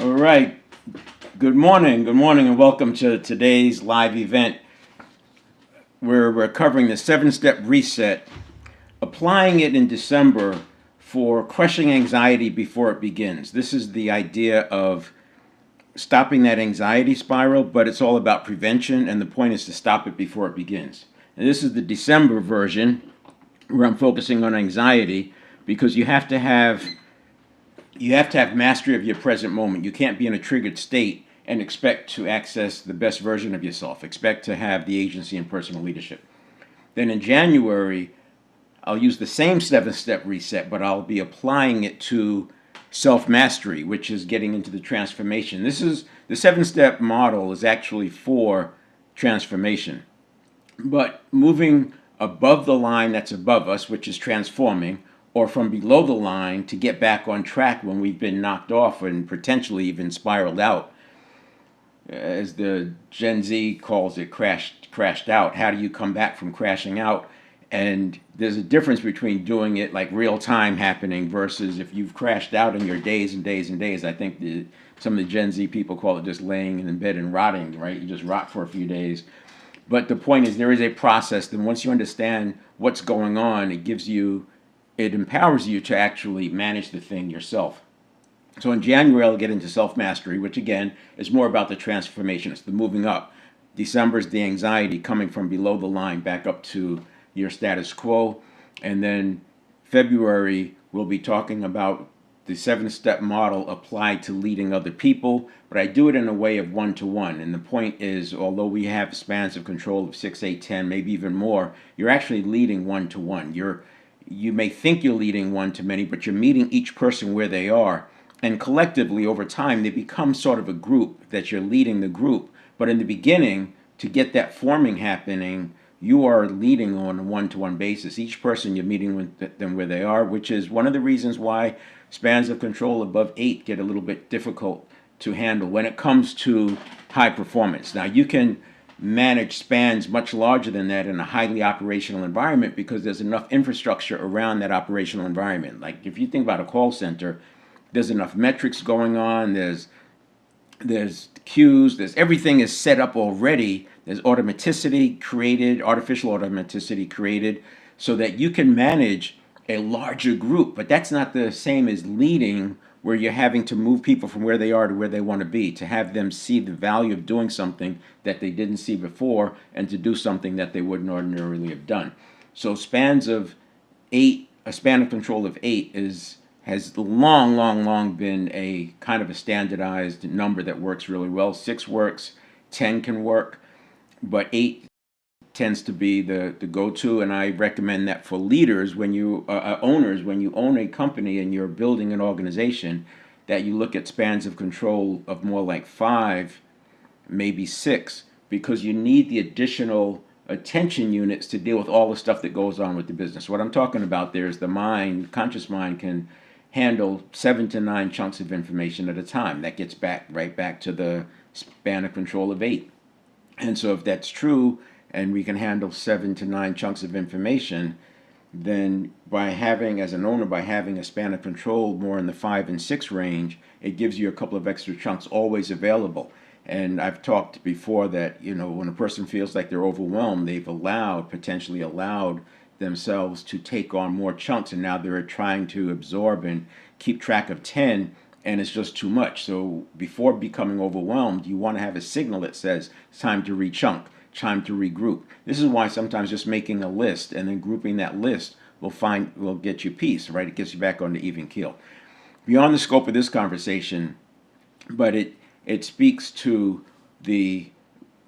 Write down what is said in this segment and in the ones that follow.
All right. Good morning, and welcome to today's live event where we're covering the 7-step reset, applying it in December for crushing anxiety before it begins. This is the idea of stopping that anxiety spiral, but it's all about prevention, and the point is to stop it before it begins. And this is the December version where I'm focusing on anxiety because you have to have mastery of your present moment. You can't be in a triggered state and expect to access the best version of yourself. Expect to have the agency and personal leadership. Then in January, I'll use the same 7-step reset, but I'll be applying it to self-mastery, which is getting into the transformation. This is the 7-step model is actually for transformation. But moving above the line that's above us, which is transforming, or from below the line to get back on track when we've been knocked off and potentially even spiraled out. As the Gen Z calls it, crashed out. How do you come back from crashing out? And there's a difference between doing it like real time happening versus if you've crashed out in your days and days and days. I think some of the Gen Z people call it just laying in bed and rotting, right? You just rot for a few days. But the point is there is a process. Then once you understand what's going on, it empowers you to actually manage the thing yourself. So in January, I'll get into self-mastery, which again is more about the transformation. It's the moving up. December is the anxiety coming from below the line back up to your status quo. And then February, we'll be talking about the 7-step model applied to leading other people, but I do it in a way of one-to-one. And the point is, although we have spans of control of 6, 8, 10, maybe even more, you're actually leading one-to-one. You may think you're leading one-to-many, but you're meeting each person where they are. And collectively, over time, they become sort of a group that you're leading the group. But in the beginning, to get that forming happening, you are leading on a one-to-one basis. Each person you're meeting with them where they are, which is one of the reasons why spans of control above 8 get a little bit difficult to handle when it comes to high performance. Now, you can manage spans much larger than that in a highly operational environment because there's enough infrastructure around that operational environment. Like if you think about a call center, there's enough metrics going on, there's queues, everything is set up already. There's automaticity created, artificial automaticity created, so that you can manage a larger group. But that's not the same as leading, where you're having to move people from where they are to where they want to be, to have them see the value of doing something that they didn't see before, and to do something that they wouldn't ordinarily have done. So spans of 8, a span of control of 8 has long been a kind of a standardized number that works really well. 6 works, 10 can work, but 8 tends to be the go-to, and I recommend that for leaders, when you owners, when you own a company and you're building an organization, that you look at spans of control of more like 5, maybe 6, because you need the additional attention units to deal with all the stuff that goes on with the business. What I'm talking about there is the mind, conscious mind can handle 7 to 9 chunks of information at a time. That gets right back to the span of control of 8. And so if that's true, and we can handle 7 to 9 chunks of information, then as an owner, by having a span of control more in the 5 and 6 range, it gives you a couple of extra chunks always available. And I've talked before that, when a person feels like they're overwhelmed, they've potentially allowed themselves to take on more chunks, and now they're trying to absorb and keep track of 10, and it's just too much. So before becoming overwhelmed, you want to have a signal that says it's time to rechunk, time to regroup. This is why sometimes just making a list and then grouping that list will get you peace, right? It gets you back on the even keel. Beyond the scope of this conversation, but it speaks to the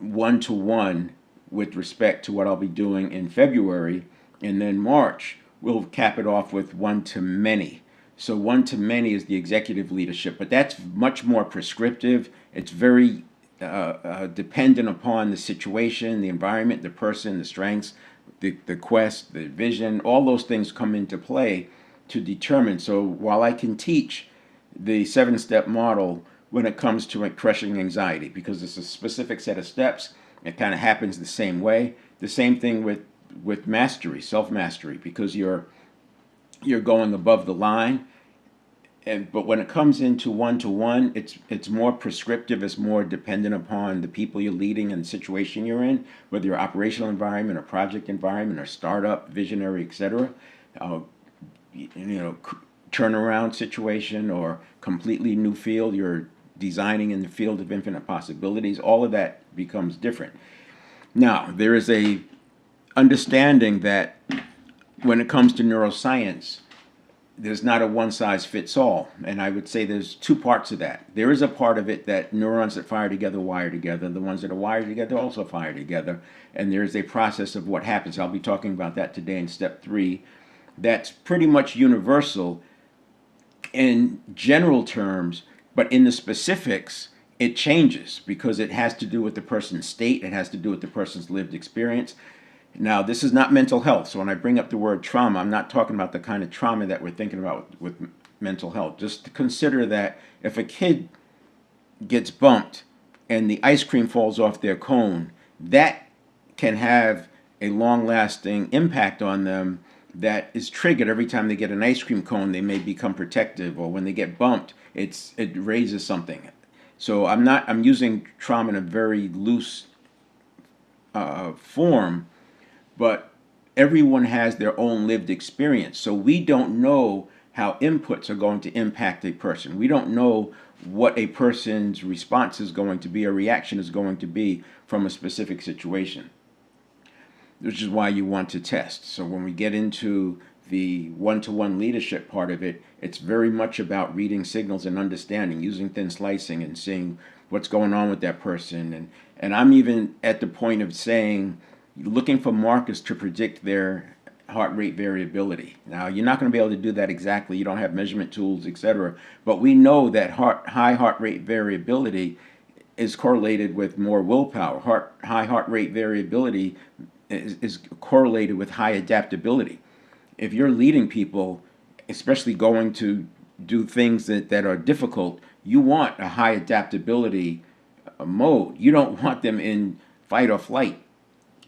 one-to-one with respect to what I'll be doing in February, and then March we'll cap it off with one-to-many. So one-to-many is the executive leadership, but that's much more prescriptive. It's very dependent upon the situation, the environment, the person, the strengths, the quest, the vision. All those things come into play to determine. So while I can teach the 7-step model when it comes to crushing anxiety, because it's a specific set of steps, it kind of happens the same way. The same thing with mastery, self-mastery, because you're going above the line. But when it comes into one-to-one, it's more prescriptive. It's more dependent upon the people you're leading and the situation you're in, whether you're operational environment or project environment or startup, visionary, etc. Turnaround situation or completely new field. You're designing in the field of infinite possibilities. All of that becomes different. Now, there is a understanding that when it comes to neuroscience, there's not a one-size-fits-all, and I would say there's two parts of that. There is a part of it that neurons that fire together wire together. The ones that are wired together also fire together, and there's a process of what happens. I'll be talking about that today in step 3. That's pretty much universal in general terms, but in the specifics, it changes because it has to do with the person's state. It has to do with the person's lived experience. Now, this is not mental health. So when I bring up the word trauma, I'm not talking about the kind of trauma that we're thinking about with mental health. Just consider that if a kid gets bumped and the ice cream falls off their cone, that can have a long-lasting impact on them that is triggered every time they get an ice cream cone. They may become protective, or when they get bumped, it raises something. So I'm using trauma in a very loose form, but everyone has their own lived experience. So we don't know how inputs are going to impact a person. We don't know what a person's response is going to be, or reaction is going to be from a specific situation, which is why you want to test. So when we get into the one-to-one leadership part of it, it's very much about reading signals and understanding, using thin slicing and seeing what's going on with that person. And I'm even at the point of saying, looking for markers to predict their heart rate variability. Now, you're not going to be able to do that exactly. You don't have measurement tools, etc. But we know that high heart rate variability is correlated with more willpower. High heart rate variability is correlated with high adaptability. If you're leading people, especially going to do things that are difficult, you want a high adaptability mode. You don't want them in fight or flight.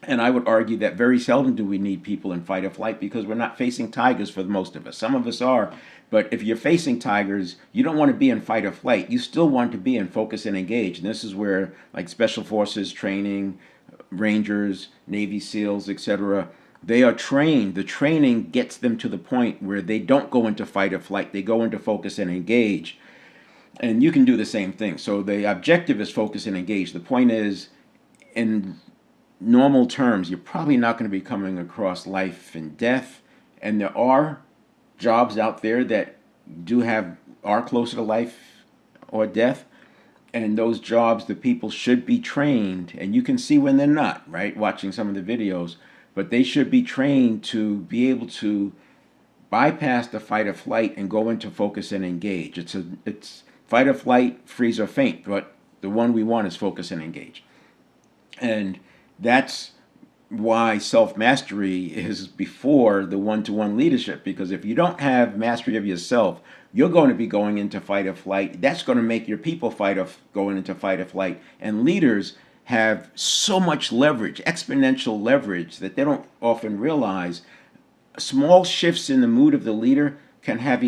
And I would argue that very seldom do we need people in fight or flight, because we're not facing tigers for most of us. Some of us are, but if you're facing tigers, you don't want to be in fight or flight. You still want to be in focus and engage. And this is where, like, special forces training, Rangers, Navy SEALs, etc., they are trained. The training gets them to the point where they don't go into fight or flight. They go into focus and engage. And you can do the same thing. So the objective is focus and engage. The point is, in normal terms, you're probably not going to be coming across life and death. And there are jobs out there that are closer to life or death. And those jobs, the people should be trained, and you can see when they're not, right? Watching some of the videos, but they should be trained to be able to bypass the fight or flight and go into focus and engage. It's fight or flight, freeze or faint, but the one we want is focus and engage. And that's why self-mastery is before the one-to-one leadership, because if you don't have mastery of yourself, you're going to be going into fight or flight. That's going to make your people going into fight or flight. And leaders have so much leverage, exponential leverage, that they don't often realize. Small shifts in the mood of the leader can have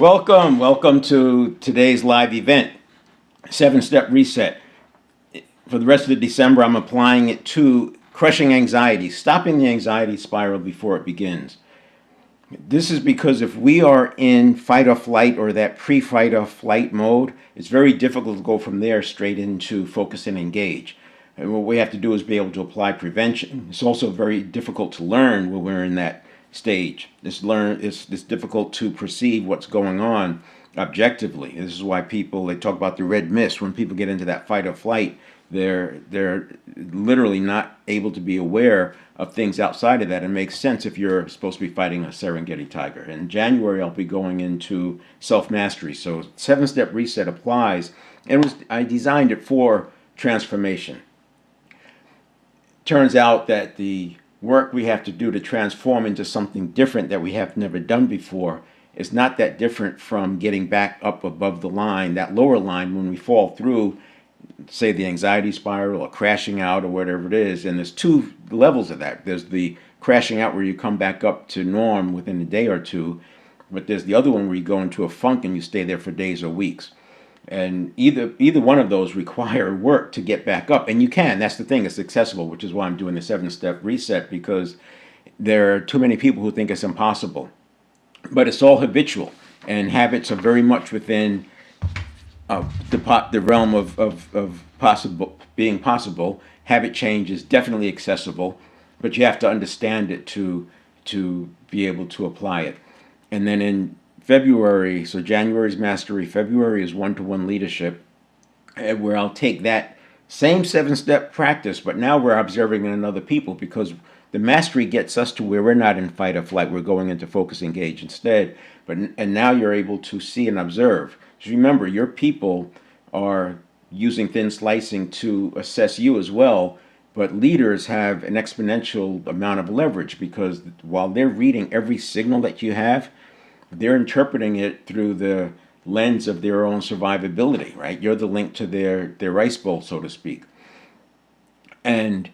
Welcome to today's live event, 7-Step Reset. For the rest of December, I'm applying it to crushing anxiety, stopping the anxiety spiral before it begins. This is because if we are in fight or flight or that pre-fight or flight mode, it's very difficult to go from there straight into focus and engage. And what we have to do is be able to apply prevention. It's also very difficult to learn when we're in that stage. It's difficult to perceive what's going on objectively. This is why they talk about the red mist. When people get into that fight or flight, they're literally not able to be aware of things outside of that. It makes sense if you're supposed to be fighting a Serengeti tiger. In January, I'll be going into self-mastery. So 7-Step Reset applies, and I designed it for transformation. Turns out that the work we have to do to transform into something different that we have never done before is not that different from getting back up above the line, that lower line, when we fall through, say, the anxiety spiral or crashing out or whatever it is. And there's two levels of that. There's the crashing out where you come back up to norm within a day or two, but there's the other one where you go into a funk and you stay there for days or weeks. And either one of those require work to get back up, and you can. That's the thing. It's accessible, which is why I'm doing the 7-Step Reset, because there are too many people who think it's impossible. But it's all habitual, and habits are very much within the realm of being possible. Habit change is definitely accessible, but you have to understand it to be able to apply it. And then in February, so January is mastery, February is one-to-one leadership, where I'll take that same 7-step practice, but now we're observing it in other people, because the mastery gets us to where we're not in fight or flight. We're going into focus, engage instead. And now you're able to see and observe. Just remember, your people are using thin slicing to assess you as well, but leaders have an exponential amount of leverage, because while they're reading every signal that you have, they're interpreting it through the lens of their own survivability, right? You're the link to their ice bowl, so to speak. And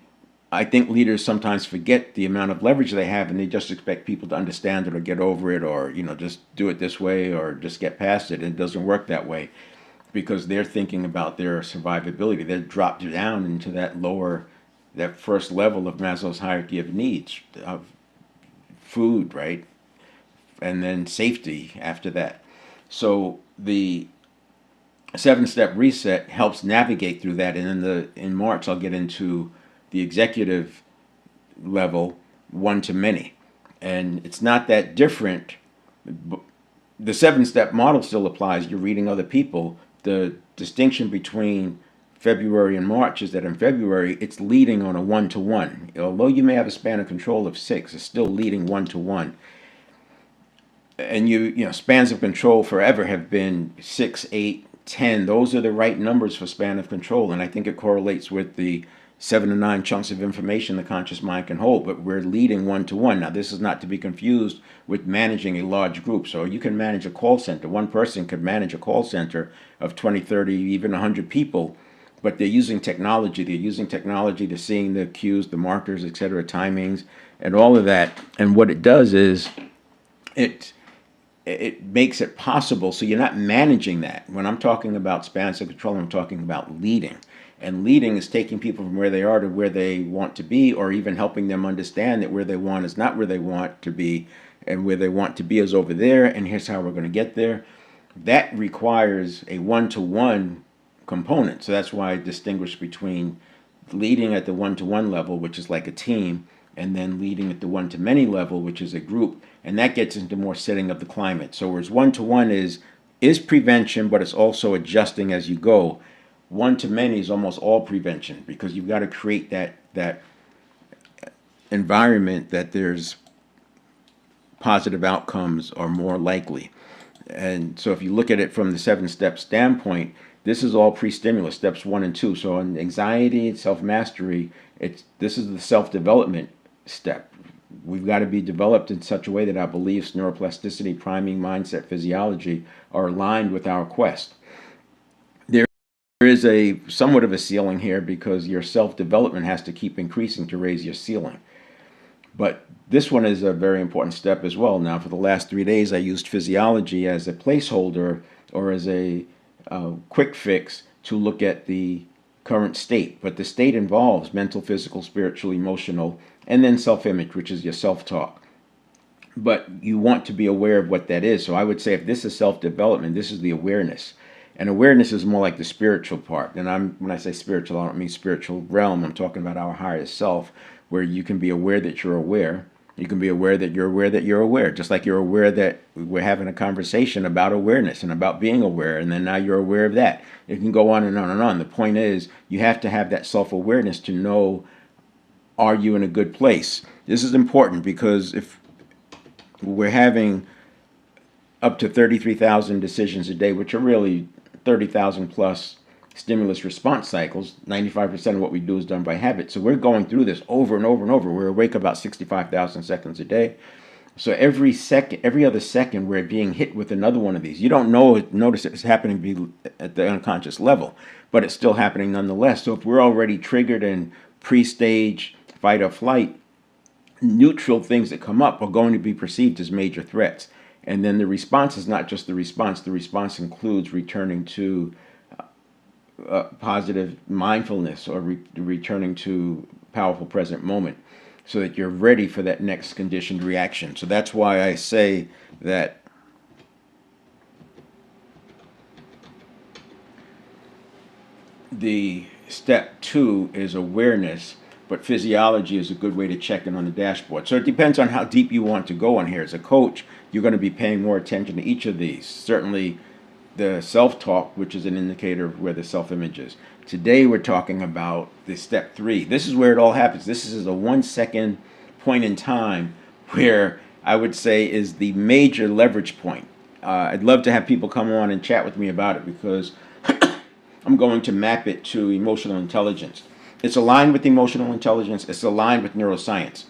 I think leaders sometimes forget the amount of leverage they have, and they just expect people to understand it or get over it, or just do it this way or just get past it. It doesn't work that way, because they're thinking about their survivability. They're dropped down into that first level of Maslow's hierarchy of needs, of food, right? And then safety after that. So the 7-Step Reset helps navigate through that. And in March, I'll get into the executive level, one-to-many. And it's not that different. The 7-step model still applies. You're reading other people. The distinction between February and March is that in February, it's leading on a one-to-one. Although you may have a span of control of 6, it's still leading one-to-one. And spans of control forever have been 6, 8, 10. Those are the right numbers for span of control. And I think it correlates with the 7 to 9 chunks of information the conscious mind can hold. But we're leading one-to-one. Now, this is not to be confused with managing a large group. So you can manage a call center. One person could manage a call center of 20, 30, even 100 people. But they're using technology. They're using technology to seeing the cues, the markers, etc., timings, and all of that. And what it does is it makes it possible. So you're not managing that. When I'm talking about spans of control, I'm talking about leading. And leading is taking people from where they are to where they want to be, or even helping them understand that where they want is not where they want to be, and where they want to be is over there, and here's how we're going to get there. That requires a one-to-one component. So that's why I distinguish between leading at the one-to-one level, which is like a team, and then leading at the one-to-many level, which is a group. And that gets into more setting of the climate. So whereas one-to-one is prevention, but it's also adjusting as you go. One-to-many is almost all prevention, because you've got to create that environment that there's positive outcomes are more likely. And so if you look at it from the 7-step standpoint, this is all pre-stimulus, steps 1 and 2. So in anxiety and self-mastery, this is the self-development step. We've got to be developed in such a way that our beliefs, neuroplasticity, priming, mindset, physiology are aligned with our quest. There is somewhat of a ceiling here, because your self-development has to keep increasing to raise your ceiling. But this one is a very important step as well. Now, for the last 3 days, I used physiology as a placeholder or as a quick fix to look at the current state. But the state involves mental, physical, spiritual, emotional, and then self-image, which is your self-talk. But you want to be aware of what that is. So I would say if this is self-development, this is the awareness. And awareness is more like the spiritual part. And when I say spiritual, I don't mean spiritual realm. I'm talking about our highest self, where you can be aware that you're aware. You can be aware that you're aware that you're aware. Just like you're aware that we're having a conversation about awareness and about being aware, and then now you're aware of that. It can go on and on and on. The point is, you have to have that self-awareness to know, are you in a good place? This is important because if we're having up to 33,000 decisions a day, which are really 30,000 plus stimulus response cycles. 95% of what we do is done by habit. So we're going through this over and over and over. We're awake about 65,000 seconds a day. So every other second, we're being hit with another one of these. You don't notice it's happening at the unconscious level, but it's still happening nonetheless. So if we're already triggered in pre-stage fight or flight, neutral things that come up are going to be perceived as major threats. And then the response is not just the response. The response includes returning to positive mindfulness or returning to powerful present moment so that you're ready for that next conditioned reaction. So that's why I say that the step 2 is awareness, but physiology is a good way to check in on the dashboard. So it depends on how deep you want to go on here. As a coach, you're going to be paying more attention to each of these. Certainly the self-talk, which is an indicator of where the self-image is. Today we're talking about the step 3. This is where it all happens. This is a 1 second point in time where I would say is the major leverage point. I'd love to have people come on and chat with me about it because I'm going to map it to emotional intelligence. It's aligned with emotional intelligence. It's aligned with neuroscience.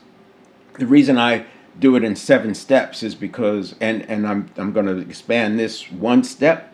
The reason I do it in 7 steps is because, and I'm going to expand this. 1 step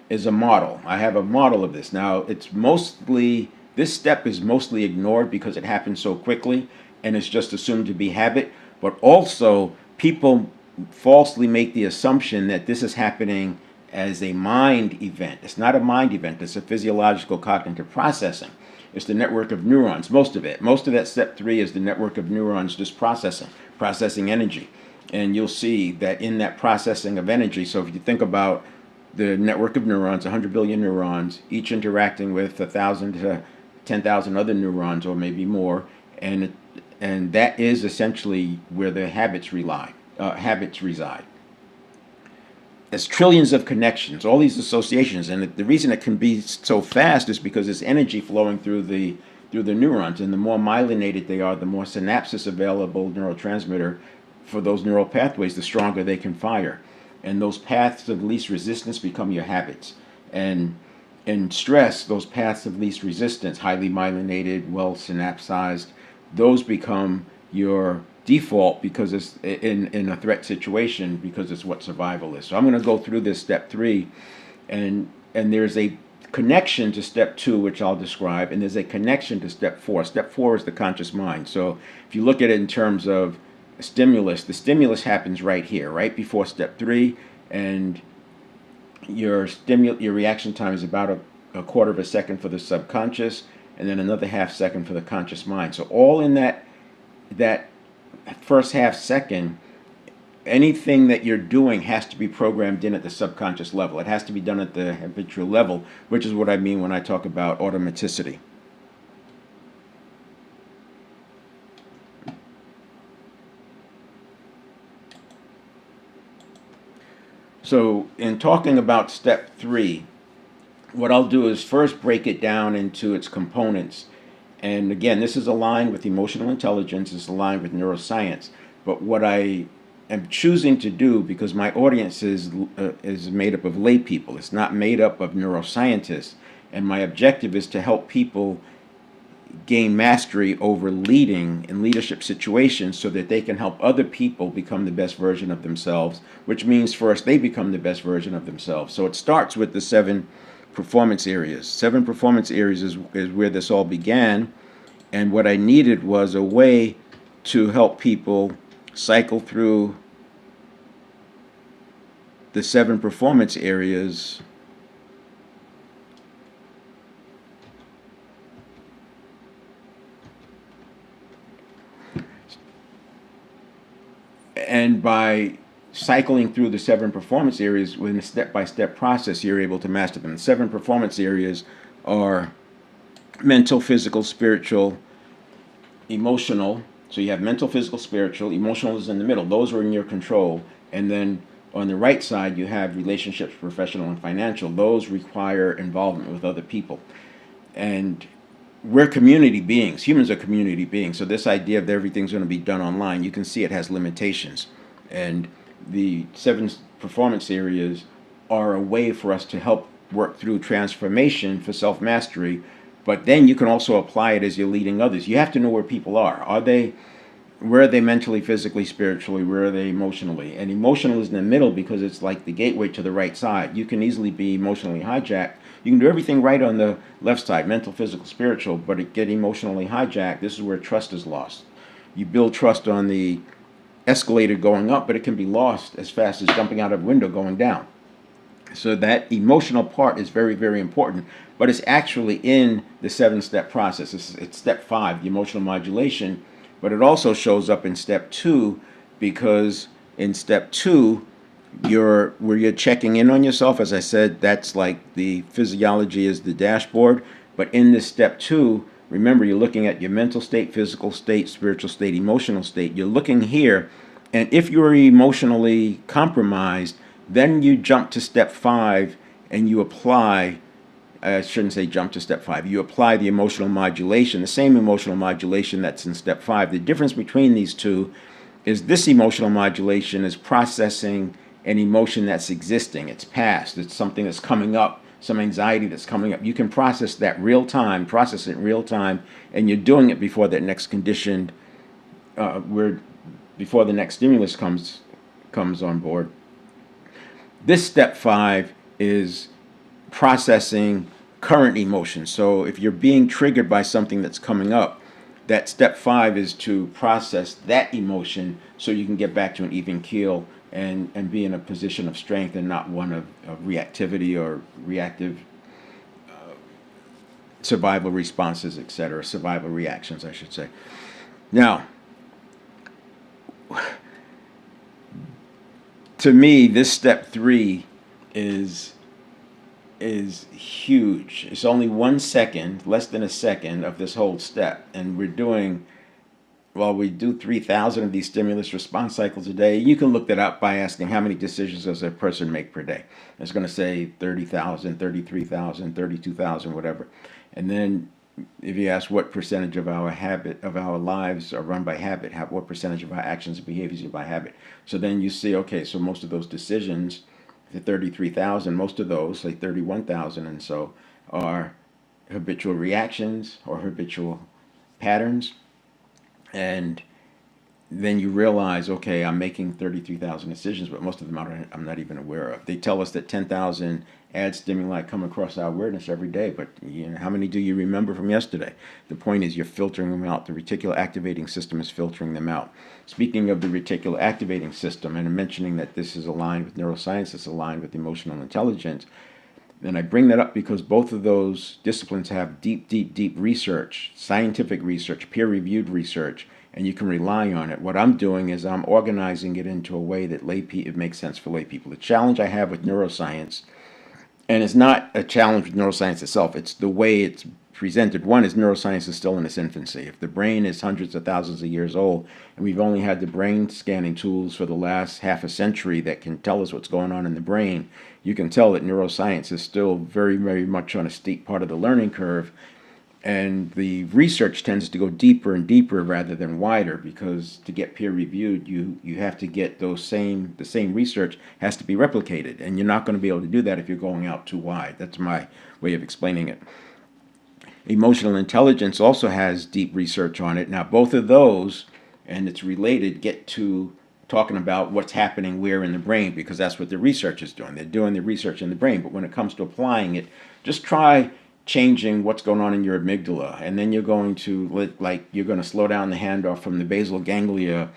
is a model. I have a model of this. Now, this step is mostly ignored because it happens so quickly and it's just assumed to be habit. But also, people falsely make the assumption that this is happening as a mind event. It's not a mind event. It's a physiological cognitive processing. It's the network of neurons, most of it. Most of that step 3 is the network of neurons just processing energy. And you'll see that in that processing of energy, so if you think about the network of neurons, 100 billion neurons, each interacting with 1,000 to 10,000 other neurons or maybe more, and that is essentially where the habits reside. There's trillions of connections, all these associations, and the reason it can be so fast is because there's energy flowing through the neurons, and the more myelinated they are, the more synapses available neurotransmitter for those neural pathways, the stronger they can fire. And those paths of least resistance become your habits. And in stress, those paths of least resistance, highly myelinated, well synapsized, those become your default because it's in a threat situation, because it's what survival is. So I'm going to go through this step 3, and there's a connection to step 2, which I'll describe, and there's a connection to step 4. Step 4 is the conscious mind. So if you look at it in terms of stimulus, the stimulus happens right here, right before step 3, and your reaction time is about a quarter of a second for the subconscious, and then another half second for the conscious mind. So all in that first half second, anything that you're doing has to be programmed in at the subconscious level. It has to be done at the habitual level, which is what I mean when I talk about automaticity. So in talking about step 3, what I'll do is first break it down into its components. And again, this is aligned with emotional intelligence, it's aligned with neuroscience. But what I am choosing to do, because my audience is made up of lay people, it's not made up of neuroscientists, and my objective is to help people gain mastery over leading in leadership situations so that they can help other people become the best version of themselves, which means first they become the best version of themselves. So it starts with the 7 performance areas. 7 performance areas is where this all began, and what I needed was a way to help people cycle through the 7 performance areas and by cycling through the 7 performance areas with a step-by-step process, you're able to master them. The 7 performance areas are mental, physical, spiritual, emotional. So you have mental, physical, spiritual. Emotional is in the middle. Those are in your control. And then on the right side, you have relationships, professional and financial. Those require involvement with other people. And we're community beings. Humans are community beings. So this idea of everything's going to be done online, you can see it has limitations. And the 7 performance areas are a way for us to help work through transformation for self-mastery. But then you can also apply it as you're leading others. You have to know where people are. Where are they mentally, physically, spiritually? Where are they emotionally? And emotional is in the middle because it's like the gateway to the right side. You can easily be emotionally hijacked. You can do everything right on the left side, mental, physical, spiritual, but it get emotionally hijacked. This is where trust is lost. You build trust on the escalator going up, but it can be lost as fast as jumping out of a window going down. So that emotional part is very, very important, but it's actually in the 7-step process. It's step 5, the emotional modulation, but it also shows up in step 2 because in step 2, where you're checking in on yourself. As I said, that's like the physiology is the dashboard, but in this step 2, remember, you're looking at your mental state, physical state, spiritual state, emotional state. You're looking here, and if you're emotionally compromised, then you jump to step 5 and you apply, I shouldn't say jump to step 5, you apply the emotional modulation, the same emotional modulation that's in step 5. The difference between these two is this emotional modulation is processing an emotion that's existing, it's past, it's something that's coming up, some anxiety that's coming up. You can process it in real time, and you're doing it before that next condition, before the next stimulus comes on board. This step 5 is processing current emotions. So if you're being triggered by something that's coming up, that step 5 is to process that emotion so you can get back to an even keel and be in a position of strength and not one of reactivity or reactive survival responses, etc., survival reactions, I should say. Now, to me, this step 3 is huge. It's only 1 second, less than a second of this whole step, and we do 3,000 of these stimulus response cycles a day. You can look that up by asking how many decisions does a person make per day. It's going to say 30,000, 33,000, 32,000, whatever. And then if you ask what percentage of our lives are run by habit, what percentage of our actions and behaviors are by habit. So then you see, okay, so most of those decisions, the 33,000, most of those, like 31,000 and so, are habitual reactions or habitual patterns. And then you realize, okay, I'm making 33,000 decisions, but most of them I'm not even aware of. They tell us that 10,000 ad stimuli come across our awareness every day, but how many do you remember from yesterday? The point is you're filtering them out. The reticular activating system is filtering them out. Speaking of the reticular activating system, and I'm mentioning that this is aligned with neuroscience, it's aligned with emotional intelligence, and I bring that up because both of those disciplines have deep research, scientific research, peer-reviewed research, and you can rely on it. What I'm doing is I'm organizing it into a way that it makes sense for lay people. The challenge I have with neuroscience, and it's not a challenge with neuroscience itself, it's the way it's presented. One is neuroscience is still in its infancy. If the brain is hundreds of thousands of years old, and we've only had the brain scanning tools for the last half a century that can tell us what's going on in the brain, you can tell that neuroscience is still very, very much on a steep part of the learning curve. And the research tends to go deeper and deeper rather than wider, because to get peer reviewed, you have to get the same research has to be replicated, and you're not going to be able to do that if you're going out too wide. That's my way of explaining it. Emotional intelligence also has deep research on it. Now, both of those, and it's related, get to talking about what's happening where in the brain, because that's what the research is doing. They're doing the research in the brain, but when it comes to applying it, just try changing what's going on in your amygdala, and then you're going to you're going to slow down the handoff from the basal ganglia.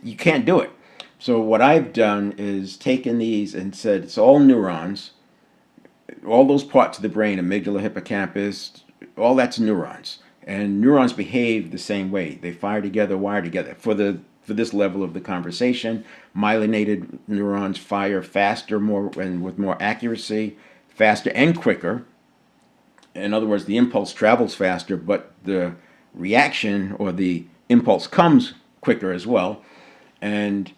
You can't do it. So what I've done is taken these and said it's all neurons, all those parts of the brain, amygdala, hippocampus, all that's neurons, and neurons behave the same way. They fire together, wire together. For this level of the conversation, myelinated neurons fire faster, more and with more accuracy, faster and quicker. In other words, the impulse travels faster, but the reaction or the impulse comes quicker as well. And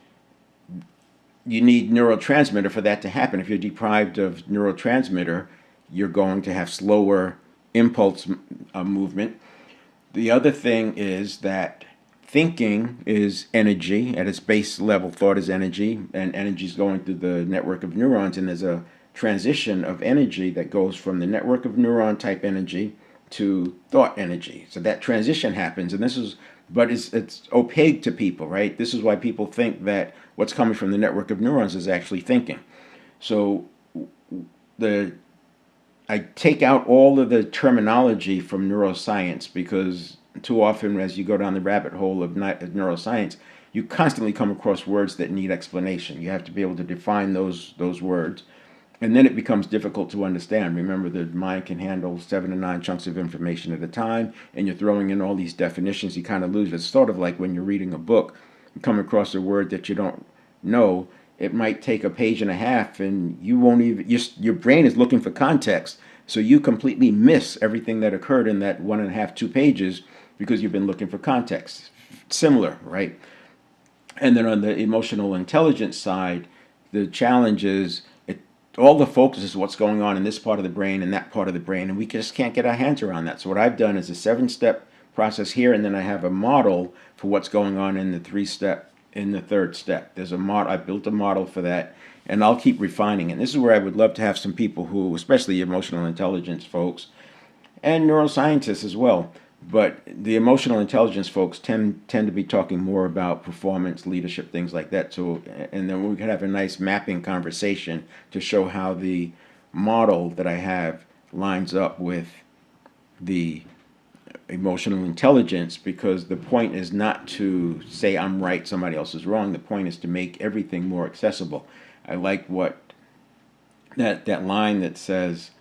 you need neurotransmitter for that to happen. If you're deprived of neurotransmitter, you're going to have slower impulse movement. The other thing is that thinking is energy. At its base level, thought is energy, and energy is going through the network of neurons, and there's a transition of energy that goes from the network of neuron type energy to thought energy. So that transition happens, and but it's opaque to people, right? This is why people think that what's coming from the network of neurons is actually thinking. So I take out all of the terminology from neuroscience, because too often as you go down the rabbit hole of neuroscience, you constantly come across words that need explanation. You have to be able to define those words, and then it becomes difficult to understand. Remember, the mind can handle 7 to 9 chunks of information at a time, and you're throwing in all these definitions, you kind of lose. It's sort of like when you're reading a book, you come across a word that you don't know. It might take a page and a half, and you won't even, your brain is looking for context, so you completely miss everything that occurred in that 1.5, 2 pages because you've been looking for context. Similar, right? And then on the emotional intelligence side, the challenge is all the focus is what's going on in this part of the brain and that part of the brain, and we just can't get our hands around that. So what I've done is a 7-step process here, and then I have a model for what's going on in the third step. There's a model. I built a model for that, and I'll keep refining it. And this is where I would love to have some people who, especially emotional intelligence folks and neuroscientists as well, but the emotional intelligence folks tend to be talking more about performance, leadership, things like that. So, and then we could have a nice mapping conversation to show how the model that I have lines up with the emotional intelligence, because the point is not to say I'm right, somebody else is wrong. The point is to make everything more accessible. I like what that line that says,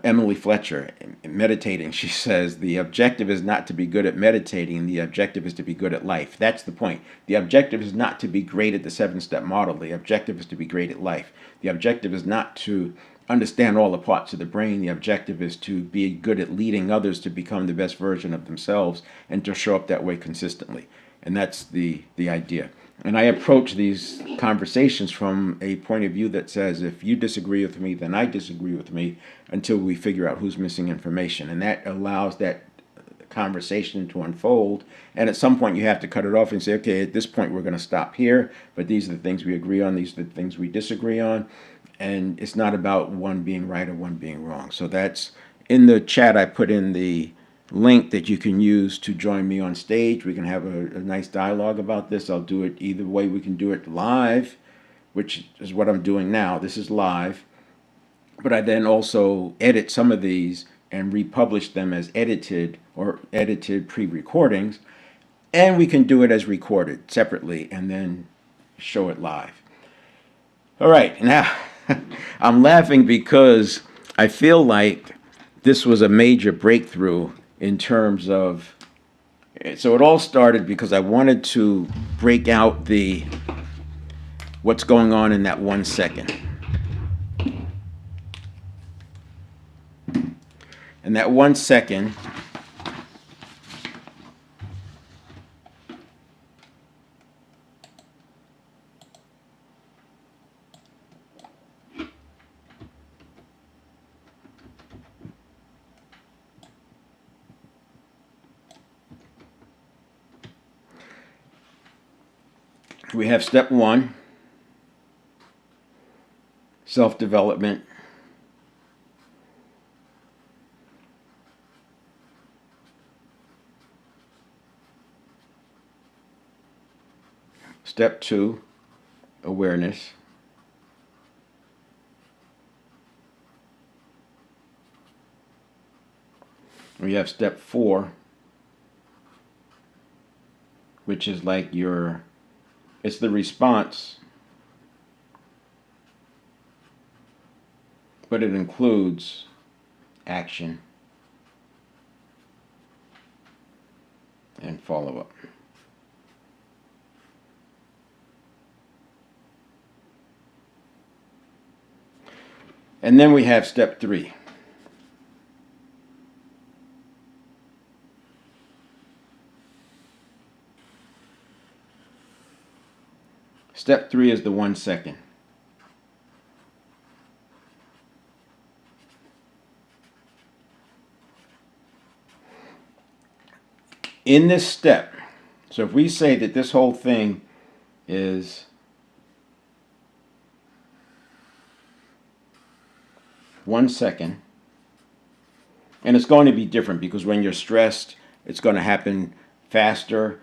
Emily Fletcher, meditating, she says, the objective is not to be good at meditating, the objective is to be good at life. That's the point. The objective is not to be great at the 7-step model. The objective is to be great at life. The objective is not to understand all the parts of the brain. The objective is to be good at leading others to become the best version of themselves and to show up that way consistently. And that's the idea. And I approach these conversations from a point of view that says, if you disagree with me, then I disagree with me, until we figure out who's missing information. And that allows that conversation to unfold. And at some point you have to cut it off and say, okay, at this point we're going to stop here, but these are the things we agree on, these are the things we disagree on. And it's not about one being right or one being wrong. So that's in the chat. I put in the link that you can use to join me on stage. We can have a nice dialogue about this. I'll do it either way. We can do it live, which is what I'm doing now. This is live. But I then also edit some of these and republish them as edited pre-recordings. And we can do it as recorded separately and then show it live. All right, now I'm laughing because I feel like this was a major breakthrough in terms of, so it all started because I wanted to break out what's going on in that 1 second. And that 1 second we have step 1, self-development. Step 2, awareness. We have step 4, which is like it's the response, but it includes action and follow-up. And then we have step 3. Step 3 is the 1 second. In this step, so if we say that this whole thing is 1 second, and it's going to be different because when you're stressed, it's going to happen faster.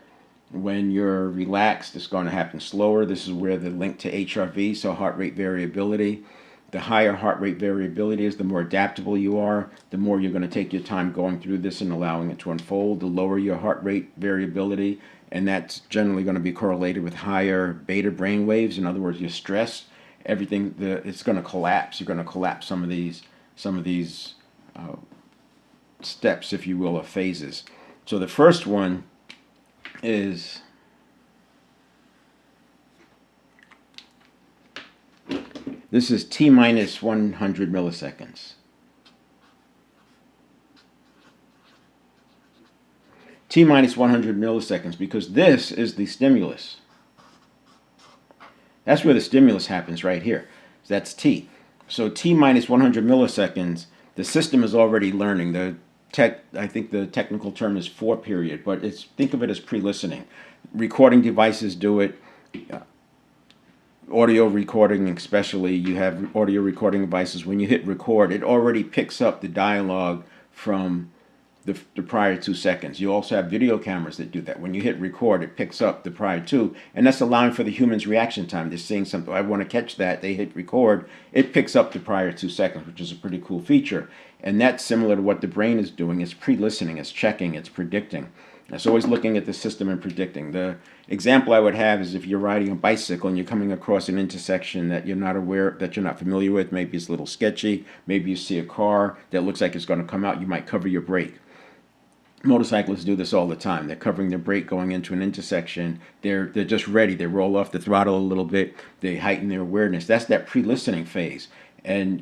When you're relaxed, it's going to happen slower. This is where the link to HRV, so heart rate variability. The higher heart rate variability is, the more adaptable you are, the more you're going to take your time going through this and allowing it to unfold. The lower your heart rate variability, and that's generally going to be correlated with higher beta brain waves. In other words, you're stressed, everything, it's going to collapse. You're going to collapse some of these steps, if you will, or phases. So the first one is this is T minus 100 milliseconds. T minus 100 milliseconds, because this is the stimulus. That's where the stimulus happens, right here. So that's T. So T minus 100 milliseconds, the system is already learning. I think the technical term is 4 period, but think of it as pre-listening. Recording devices do it. Audio recording, especially, you have audio recording devices. When you hit record, it already picks up the dialogue from the prior 2 seconds. You also have video cameras that do that. When you hit record, it picks up the prior 2, and that's allowing for the human's reaction time. They're seeing something, I want to catch that. They hit record, it picks up the prior 2 seconds, which is a pretty cool feature. And that's similar to what the brain is doing. It's pre-listening, it's checking, it's predicting. It's always looking at the system and predicting. The example I would have is if you're riding a bicycle and you're coming across an intersection that you're not familiar with. Maybe it's a little sketchy. Maybe you see a car that looks like it's going to come out. You might cover your brake. Motorcyclists do this all the time. They're covering their brake going into an intersection. They're just ready. They roll off the throttle a little bit. They heighten their awareness. That's that pre-listening phase. And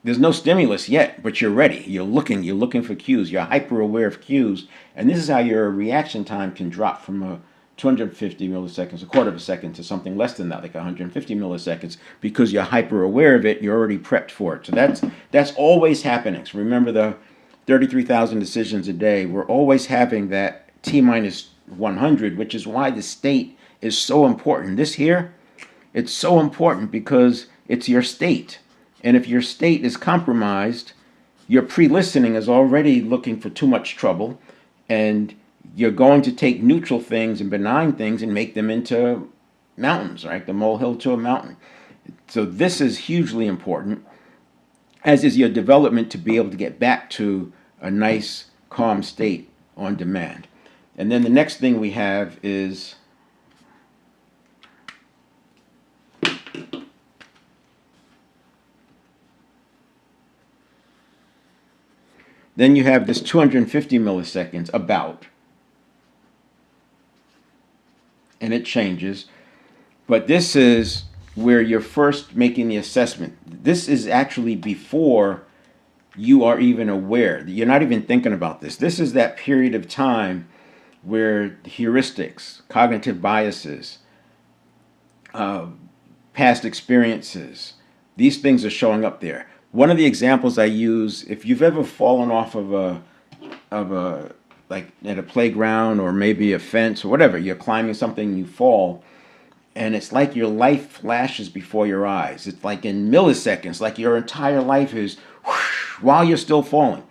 there's no stimulus yet, but you're ready. You're looking for cues. You're hyper aware of cues. And this is how your reaction time can drop from 250 milliseconds, a quarter of a second, to something less than that, like 150 milliseconds, because you're hyper aware of it. You're already prepped for it. So that's always happening. So remember the 33,000 decisions a day. We're always having that T minus 100, which is why the state is so important. This here, it's so important because it's your state. And if your state is compromised, your pre-listening is already looking for too much trouble, and you're going to take neutral things and benign things and make them into mountains, right? The molehill to a mountain. So this is hugely important, as is your development to be able to get back to a nice, calm state on demand. And then the next thing we have is then you have this 250 milliseconds about, and it changes. But this is where you're first making the assessment. This is actually before you are even aware. You're not even thinking about this. This is that period of time where heuristics, cognitive biases, past experiences, these things are showing up there. One of the examples I use, if you've ever fallen off of a like at a playground or maybe a fence or whatever, you're climbing something, you fall, and it's like your life flashes before your eyes. It's like in milliseconds, like your entire life is whoosh, while you're still falling.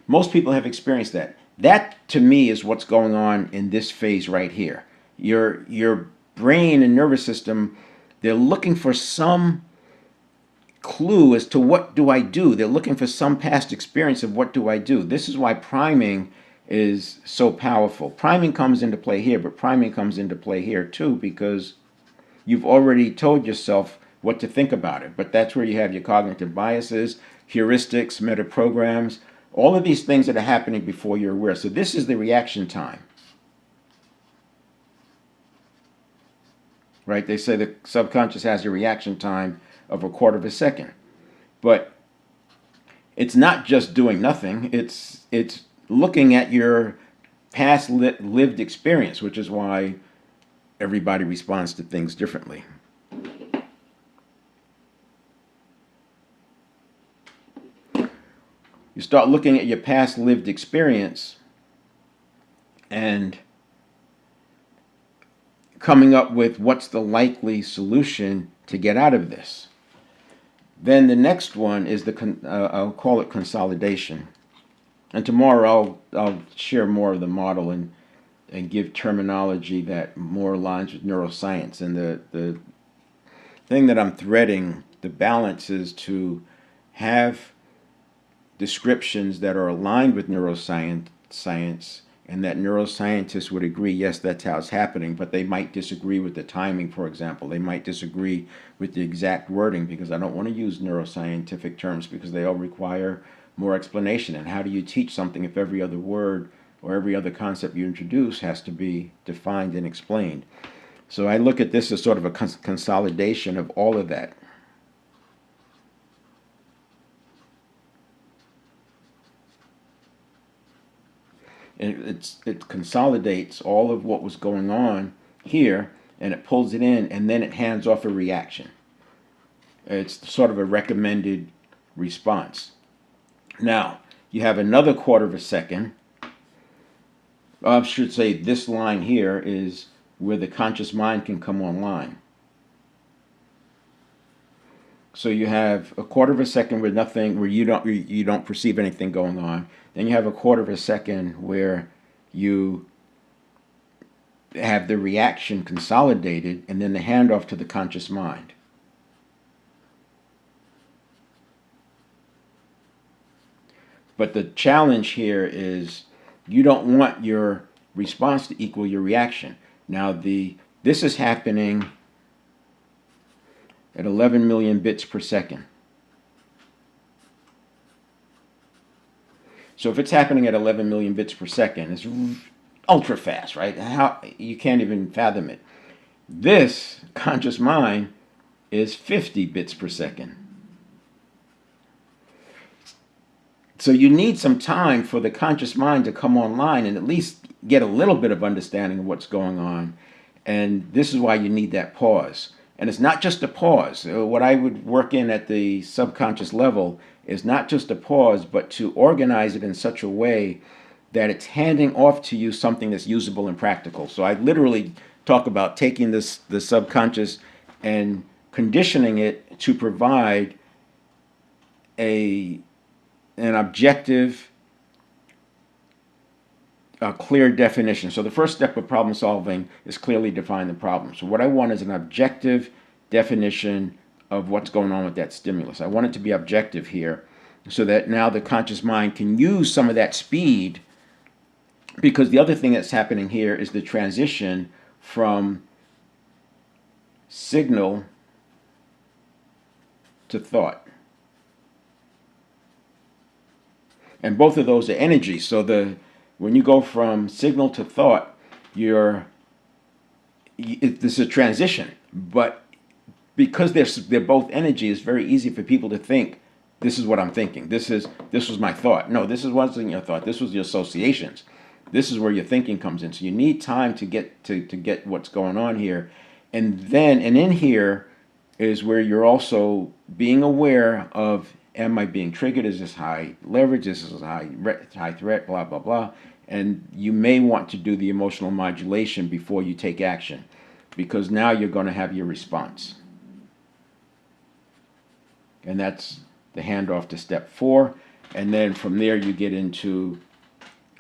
Most people have experienced that. That, to me, is what's going on in this phase right here. Your brain and nervous system, they're looking for some clue as to what do I do. They're looking for some past experience of what do I do. This is why priming is so powerful. Priming comes into play here, but priming comes into play here too, because you've already told yourself what to think about it. But that's where you have your cognitive biases, heuristics, metaprograms, all of these things that are happening before you're aware. So this is the reaction time. Right? They say the subconscious has a reaction time of a quarter of a second. But it's not just doing nothing. It's looking at your past lived experience, which is why everybody responds to things differently. You start looking at your past lived experience and coming up with what's the likely solution to get out of this. Then the next one is I'll call it consolidation. And tomorrow I'll share more of the model and give terminology that more aligns with neuroscience. And the thing that I'm threading, the balance is to have descriptions that are aligned with neuroscience, and that neuroscientists would agree, yes, that's how it's happening, but they might disagree with the timing, for example. They might disagree with the exact wording, because I don't want to use neuroscientific terms because they all require more explanation. And how do you teach something if every other word or every other concept you introduce has to be defined and explained? So I look at this as sort of a consolidation of all of that. It consolidates all of what was going on here, and it pulls it in, and then it hands off a reaction. It's sort of a recommended response. Now, you have another quarter of a second. I should say this line here is where the conscious mind can come online. So you have a quarter of a second where you don't perceive anything going on. Then you have a quarter of a second where you have the reaction consolidated, and then the handoff to the conscious mind. But the challenge here is you don't want your response to equal your reaction. Now this is happening at 11 million bits per second. So if it's happening at 11 million bits per second, it's ultra fast, right? How you can't even fathom it. This conscious mind is 50 bits per second. So you need some time for the conscious mind to come online and at least get a little bit of understanding of what's going on. And this is why you need that pause. And it's not just a pause. What I would work in at the subconscious level is not just a pause, but to organize it in such a way that it's handing off to you something that's usable and practical. So I literally talk about taking the subconscious and conditioning it to provide an objective, a clear definition. So the first step of problem solving is clearly define the problem. So what I want is an objective definition of what's going on with that stimulus. I want it to be objective here so that now the conscious mind can use some of that speed, because the other thing that's happening here is the transition from signal to thought. And both of those are energy. So when you go from signal to thought, this is a transition. But because they're both energy, it's very easy for people to think, this is what I'm thinking. This was my thought. No, this wasn't your thought. This was your associations. This is where your thinking comes in. So you need time to get what's going on here. And in here is where you're also being aware of, am I being triggered? Is this high leverage? Is this high threat? Blah, blah, blah. And you may want to do the emotional modulation before you take action, because now you're going to have your response. And that's the handoff to step 4. And then from there you get into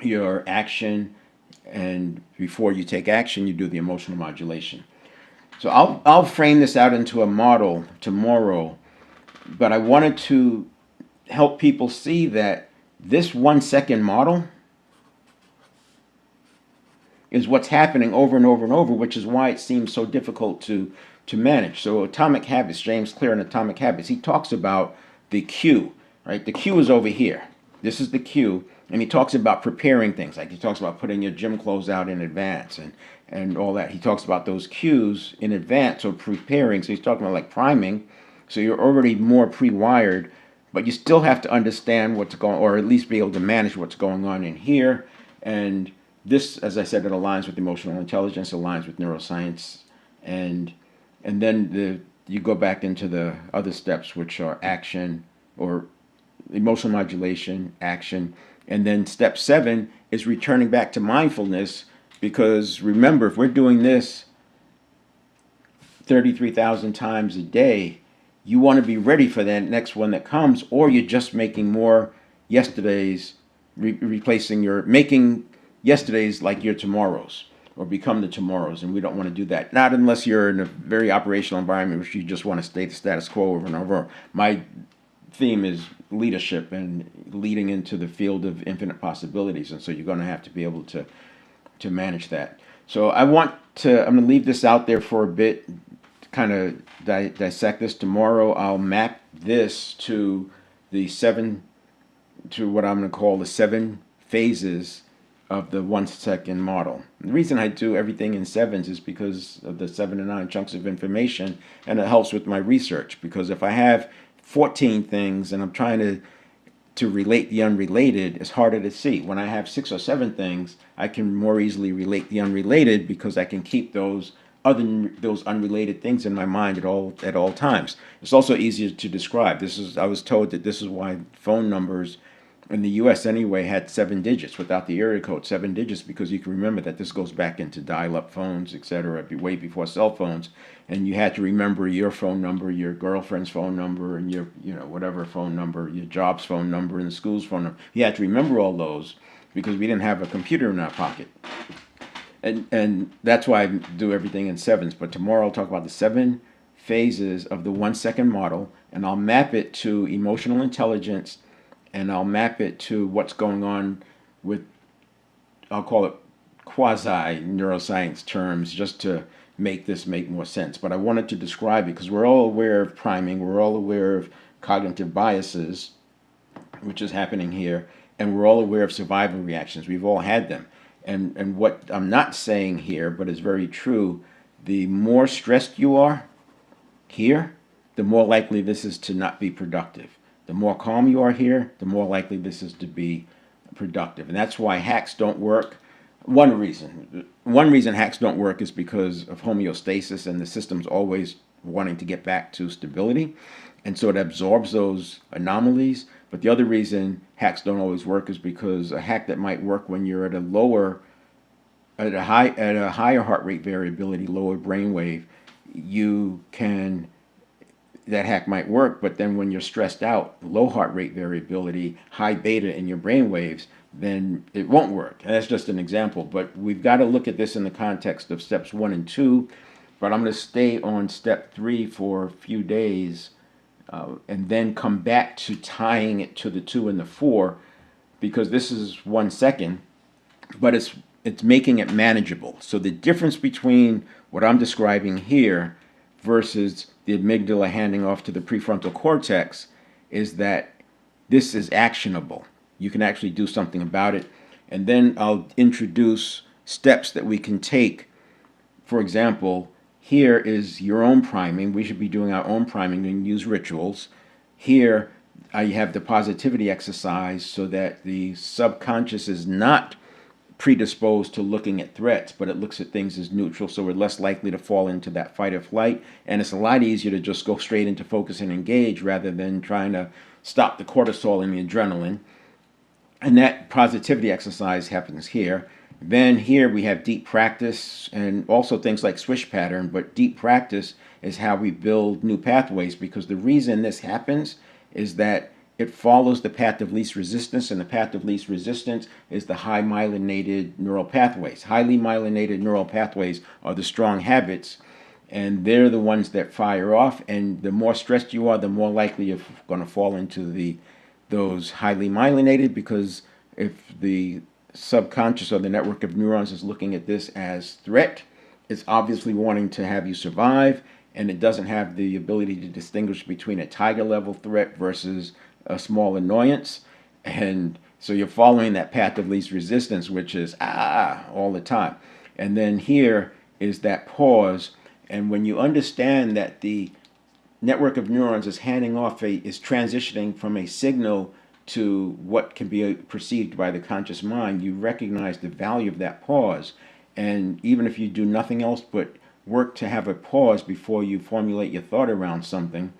your action. And before you take action, you do the emotional modulation. So I'll frame this out into a model tomorrow but I wanted to help people see that this 1 second model is what's happening over and over and over, which is why it seems so difficult to manage. So Atomic Habits, James Clear in Atomic Habits, he talks about the cue, right? The cue is over here. This is the cue, and he talks about preparing things. Like he talks about putting your gym clothes out in advance and all that. He talks about those cues in advance or preparing. So he's talking about like priming. So you're already more pre-wired, but you still have to understand what's going, or at least be able to manage what's going on in here. And this, as I said, it aligns with emotional intelligence, aligns with neuroscience, and then you go back into the other steps, which are action or emotional modulation, action, and then step 7 is returning back to mindfulness. Because remember, if we're doing this 33,000 times a day, you want to be ready for that next one that comes, or you're just making more yesterdays, making yesterdays like your tomorrows, or become the tomorrows, and we don't want to do that. Not unless you're in a very operational environment which you just want to stay the status quo over and over. My theme is leadership and leading into the field of infinite possibilities, and so you're going to have to be able to manage that. So I'm going to leave this out there for a bit, kind of dissect this. Tomorrow I'll map this to what I'm going to call the 7 phases of the 1 second model. The reason I do everything in sevens is because of the 7 to 9 chunks of information, and it helps with my research. Because if I have 14 things and I'm trying to relate the unrelated, it's harder to see. When I have 6 or 7 things, I can more easily relate the unrelated because I can keep those unrelated things in my mind at all times. It's also easier to describe. I was told that this is why phone numbers in the U.S. anyway had 7 digits without the area code, 7 digits, because you can remember that this goes back into dial-up phones, etc., way before cell phones, and you had to remember your phone number, your girlfriend's phone number, and your whatever phone number, your job's phone number, and the school's phone number. You had to remember all those because we didn't have a computer in our pocket, and that's why I do everything in sevens. But tomorrow I'll talk about the 7 phases of the 1 second model, and I'll map it to emotional intelligence. And I'll map it to what's going on with, I'll call it quasi neuroscience terms, just to make this make more sense. But I wanted to describe it because we're all aware of priming, we're all aware of cognitive biases, which is happening here, and we're all aware of survival reactions. We've all had them. And what I'm not saying here, but is very true, the more stressed you are here, the more likely this is to not be productive. The more calm you are here, the more likely this is to be productive. And that's why hacks don't work. One reason hacks don't work is because of homeostasis, and the system's always wanting to get back to stability. And so it absorbs those anomalies. But the other reason hacks don't always work is because a hack that might work when you're at a higher heart rate variability, lower brainwave, that hack might work, but then when you're stressed out, low heart rate variability, high beta in your brain waves, then it won't work. And that's just an example, but we've got to look at this in the context of steps 1 and 2, but I'm going to stay on step 3 for a few days and then come back to tying it to the 2 and the 4, because this is 1 second, but it's making it manageable. So the difference between what I'm describing here versus the amygdala handing off to the prefrontal cortex is that this is actionable. You can actually do something about it. And then I'll introduce steps that we can take. For example, here is your own priming. We should be doing our own priming and use rituals. Here I have the positivity exercise so that the subconscious is not predisposed to looking at threats, but it looks at things as neutral, so we're less likely to fall into that fight or flight, and it's a lot easier to just go straight into focus and engage rather than trying to stop the cortisol and the adrenaline. And that positivity exercise happens here. Then here we have deep practice and also things like swish pattern, but deep practice is how we build new pathways, because the reason this happens is that it follows the path of least resistance, and the path of least resistance is the high myelinated neural pathways. Highly myelinated neural pathways are the strong habits, and they're the ones that fire off. And the more stressed you are, the more likely you're going to fall into those highly myelinated, because if the subconscious or the network of neurons is looking at this as threat, it's obviously wanting to have you survive, and it doesn't have the ability to distinguish between a tiger level threat versus a small annoyance. And so you're following that path of least resistance, which is all the time. And then here is that pause. And when you understand that the network of neurons is is transitioning from a signal to what can be perceived by the conscious mind, you recognize the value of that pause. And even if you do nothing else but work to have a pause before you formulate your thought around something,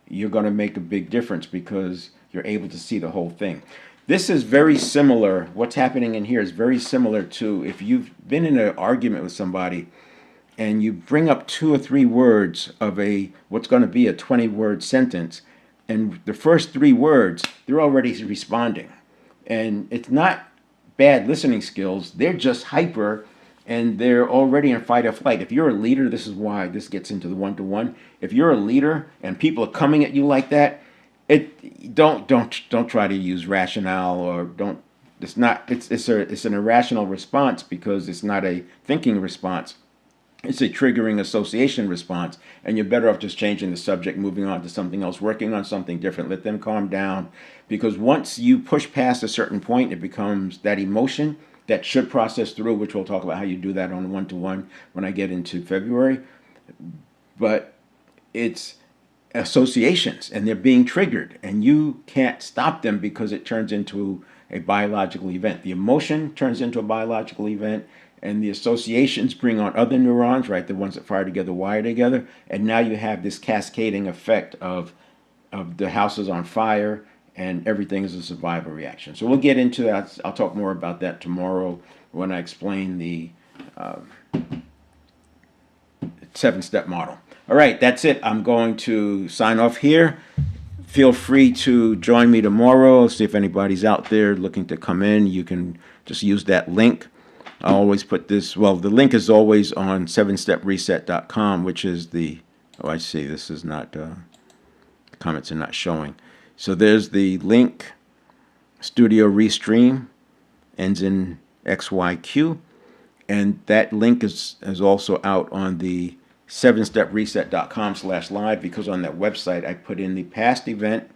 you're going to make a big difference because you're able to see the whole thing. This is very similar. What's happening in here is very similar to if you've been in an argument with somebody and you bring up 2 or 3 words of what's going to be a 20-word sentence, and the first 3 words, they're already responding. And it's not bad listening skills. They're just hyper, and they're already in fight or flight. If you're a leader, this is why this gets into the one-to-one. If you're a leader and people are coming at you like that, don't try to use rationale, or don't. It's not. It's an irrational response because it's not a thinking response. It's a triggering association response, and you're better off just changing the subject, moving on to something else, working on something different. Let them calm down, because once you push past a certain point, it becomes that emotion that should process through, which we'll talk about how you do that on one-to-one when I get into February. But it's associations, and they're being triggered, and you can't stop them because it turns into a biological event. The emotion turns into a biological event, and the associations bring on other neurons, right? The ones that fire together wire together, and now you have this cascading effect of the house is on fire and everything is a survival reaction. So we'll get into that. I'll talk more about that tomorrow when I explain the 7-step model. All right, that's it. I'm going to sign off here. Feel free to join me tomorrow. See if anybody's out there looking to come in. You can just use that link. I always put this, the link is always on 7stepreset.com, which is I see, this is not, comments are not showing. So there's the link, Studio Restream, ends in XYQ, and that link is also out on the 7stepreset.com/live, because on that website I put in the past event,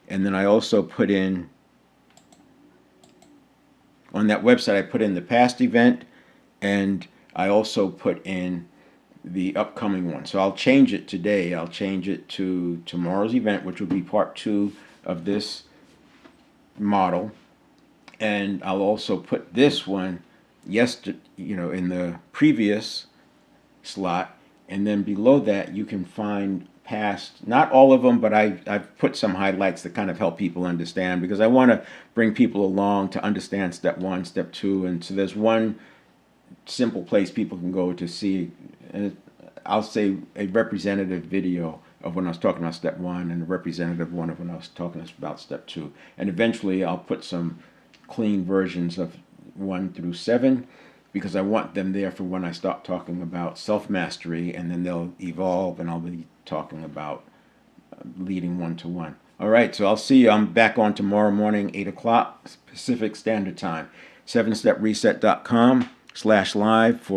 and then I also put in on that website, I put in the past event, and I also put in the upcoming one. So I'll change it today. I'll change it to tomorrow's event, which will be part 2 of this model. And I'll also put this one in the previous slot. And then below that, you can find past, not all of them, but I've put some highlights that kind of help people understand, because I want to bring people along to understand step 1, step 2. And so there's one simple place people can go to see, I'll say, a representative video of when I was talking about step 1 and a representative one of when I was talking about step 2. And eventually I'll put some clean versions of 1 through 7, because I want them there for when I start talking about self-mastery, and then they'll evolve, and I'll be talking about leading one-to-one. All right, so I'll see you. I'm back on tomorrow morning, 8 o'clock Pacific Standard Time. 7stepreset.com/live for